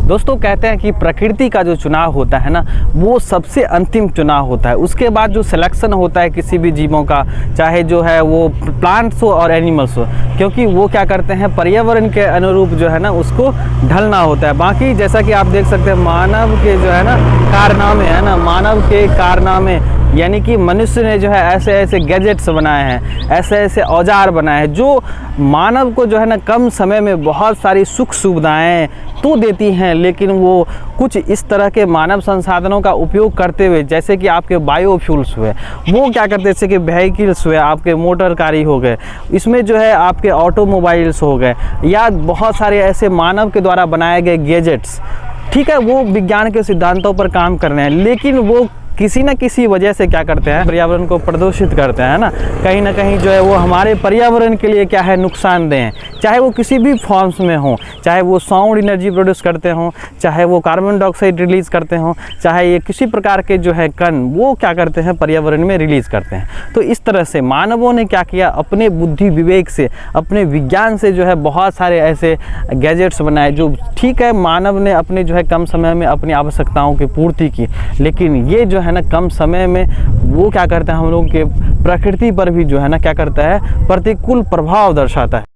दोस्तों कहते हैं कि प्रकृति का जो चुनाव होता है ना, वो सबसे अंतिम चुनाव होता है। उसके बाद जो सिलेक्शन होता है किसी भी जीवों का, चाहे जो है वो प्लांट्स हो और एनिमल्स हो, क्योंकि वो क्या करते हैं पर्यावरण के अनुरूप जो है ना उसको ढलना होता है। बाकी जैसा कि आप देख सकते हैं मानव के जो है ना कारनामे है ना, मानव के कारनामे यानी कि मनुष्य ने जो है ऐसे ऐसे गैजेट्स बनाए हैं, ऐसे ऐसे औजार बनाए हैं जो मानव को जो है ना कम समय में बहुत सारी सुख सुविधाएं तो देती हैं, लेकिन वो कुछ इस तरह के मानव संसाधनों का उपयोग करते हुए, जैसे कि आपके बायोफ्यूल्स हुए, वो क्या करते हैं जैसे कि व्हीकल्स हुए, आपके मोटर गाड़ी हो गए, इसमें जो है आपके ऑटोमोबाइल्स हो गए, या बहुत सारे ऐसे मानव के द्वारा बनाए गए गैजेट्स, ठीक है, वो विज्ञान के सिद्धांतों पर काम कर रहे हैं, लेकिन वो किसी न किसी वजह से क्या करते हैं पर्यावरण को प्रदूषित करते हैं ना कहीं जो है वो हमारे पर्यावरण के लिए क्या है नुकसानदेह हैं। चाहे वो किसी भी फॉर्म्स में हो, चाहे वो साउंड एनर्जी प्रोड्यूस करते हों, चाहे वो कार्बन डाइऑक्साइड रिलीज़ करते हों, चाहे ये किसी प्रकार के जो है कण वो क्या करते हैं पर्यावरण में रिलीज़ करते हैं। तो इस तरह से मानवों ने क्या किया, अपने बुद्धि विवेक से, अपने विज्ञान से जो है बहुत सारे ऐसे गैजेट्स बनाए जो ठीक है मानव ने अपने जो है कम समय में अपनी आवश्यकताओं की पूर्ति की, लेकिन ये जो है ना कम समय में वो क्या करता है हम लोग के प्रकृति पर भी जो है ना क्या करता है प्रतिकूल प्रभाव दर्शाता है।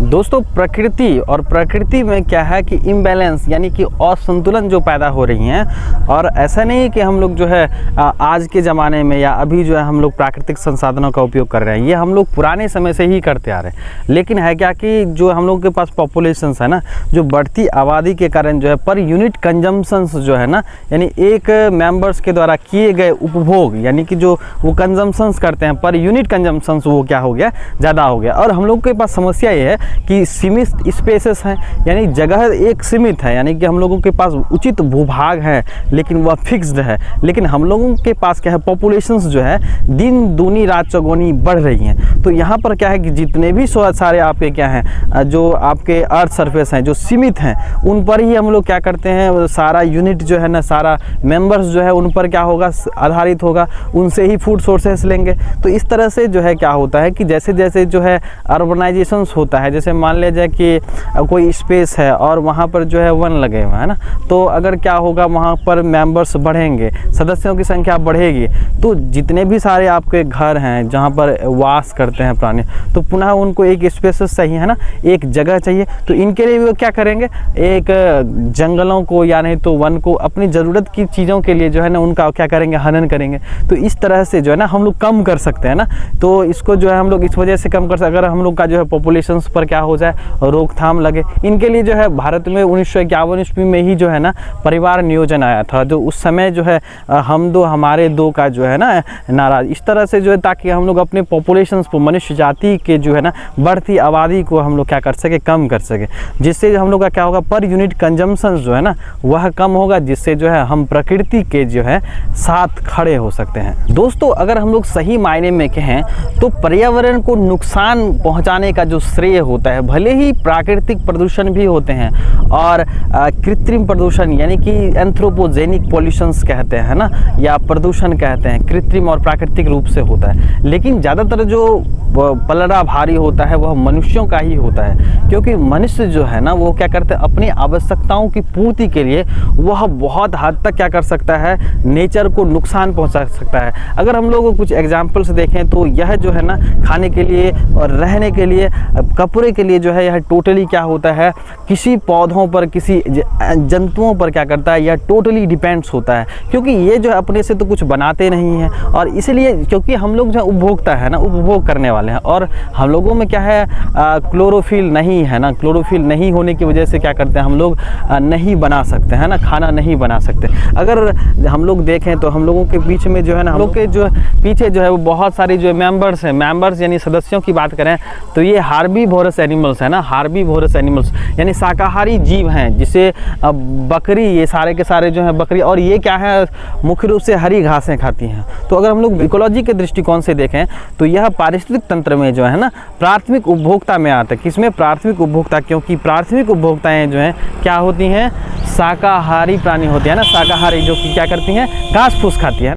दोस्तों प्रकृति और प्रकृति में क्या है कि इम्बैलेंस यानी कि असंतुलन जो पैदा हो रही हैं, और ऐसा नहीं है कि हम लोग जो है आज के ज़माने में या अभी जो है हम लोग प्राकृतिक संसाधनों का उपयोग कर रहे हैं, ये हम लोग पुराने समय से ही करते आ रहे हैं। लेकिन है क्या कि जो हम लोग के पास पॉपुलेशंस है ना, जो बढ़ती आबादी के कारण जो है पर यूनिट कंजम्पशंस जो है ना, यानी एक मेंबर्स के द्वारा किए गए उपभोग यानी कि जो वो कंजम्पशंस करते हैं पर यूनिट कंजम्पशंस वो क्या हो गया ज़्यादा हो गया। और हम लोग के पास समस्या ये है कि सीमित स्पेसेस हैं, यानी जगह एक सीमित है, यानी कि हम लोगों के पास उचित भूभाग है लेकिन वह फिक्स्ड है, लेकिन हम लोगों के पास क्या है पॉपुलेशंस जो है दिन दूनी रात चौगुनी बढ़ रही हैं। तो यहाँ पर क्या है कि जितने भी सारे आपके क्या हैं जो आपके अर्थ सरफेस हैं जो सीमित हैं, उन पर ही हम लोग क्या करते हैं सारा यूनिट जो है ना, सारा मेंबर्स जो है उन पर क्या होगा आधारित होगा, उनसे ही फूड सोर्सेस लेंगे। तो इस तरह से जो है क्या होता है कि जैसे जैसे जो है अर्बनाइजेशन होता है, जैसे मान लिया जाए कि कोई स्पेस है और वहाँ पर जो है वन लगे हुए हैं ना, तो अगर क्या होगा वहाँ पर मेंबर्स बढ़ेंगे, सदस्यों की संख्या बढ़ेगी, तो जितने भी सारे आपके घर हैं जहाँ पर वास करते हैं प्राणी, तो पुनः उनको एक स्पेस चाहिए है ना, एक जगह चाहिए। तो इनके लिए वो क्या करेंगे, एक जंगलों को या नहीं तो वन को अपनी ज़रूरत की चीज़ों के लिए जो है ना उनका क्या करेंगे हनन करेंगे। तो इस तरह से जो है ना हम लोग कम कर सकते हैं ना, तो इसको जो है हम लोग इस वजह से कम कर सकते। अगर हम लोग का जो है पॉपुलेशन पर क्या हो जाए रोकथाम लगे, इनके लिए जो है भारत में 1951 ईस्वी में ही जो है ना परिवार नियोजन आया था, जो उस समय जो है हम दो हमारे दो का जो है ना नारा, इस तरह से जो है ताकि हम लोग अपने पॉपुलेशंस को, मनुष्य जाति के जो है ना बढ़ती आबादी को हम लोग क्या कर सके, कम कर सके, जिससे हम लोग का क्या होगा पर यूनिट कंजम्पशन जो है ना वह कम होगा, जिससे जो है हम प्रकृति के जो है साथ खड़े हो सकते हैं। दोस्तों अगर हम लोग सही मायने में कहें तो पर्यावरण को नुकसान पहुंचाने का जो श्रेय होता है, भले ही प्राकृतिक प्रदूषण भी होते हैं और कृत्रिम प्रदूषण यानी कि एंथ्रोपोजेनिक पॉल्यूशंस कहते हैं ना, या प्रदूषण कहते हैं, कृत्रिम और प्राकृतिक रूप से होता है, लेकिन ज़्यादातर जो पलड़ा भारी होता है वह मनुष्यों का ही होता है, क्योंकि मनुष्य जो है ना वो क्या करते हैं अपनी आवश्यकताओं की पूर्ति के लिए वह बहुत हद तक क्या कर सकता है नेचर को नुकसान पहुंचा सकता है। अगर हम लोग कुछ एग्जाम्पल्स देखें तो यह जो है ना खाने के लिए और रहने के लिए, कपड़े के लिए जो है यह टोटली क्या होता है किसी पौधों पर, किसी जंतुओं पर क्या करता है, यह टोटली डिपेंड्स होता है, क्योंकि ये जो है अपने से तो कुछ बनाते नहीं हैं। और इसलिए क्योंकि हम लोग जो है उपभोक्ता है ना, उपभोग करने वाले हैं, और हम लोगों में क्या है क्लोरोफिल नहीं है ना, क्लोरोफिल नहीं होने की वजह से क्या करते हैं हम लोग नहीं बना सकते हैं ना, खाना नहीं बना सकते। अगर हम लोग देखें तो हम लोगों के बीच में जो है ना, हम लोग के जो पीछे जो है वो बहुत सारी जो मेंबर्स हैं, मेंबर्स यानी सदस्यों की बात करें तो ये हार्बीवोरस एनिमल्स है ना, हार्बीवोरस एनिमल्स यानी शाकाहारी जीव हैं, जिसे बकरी, ये सारे के सारे जो है बकरी, और ये क्या है मुख्य रूप से हरी घासें खाती हैं। तो अगर हम लोग इकोलॉजी के दृष्टिकोण से देखें तो यह पारिस्थितिक तंत्र में जो है ना प्राथमिक उपभोक्ता में आता है। किसमें? प्राथमिक उपभोक्ता, क्योंकि प्राथमिक उपभोक्ताएं जो हैं क्या होती हैं, शाकाहारी प्राणी होती है ना, शाकाहारी जो कि क्या करती हैं घास फूस खाती है।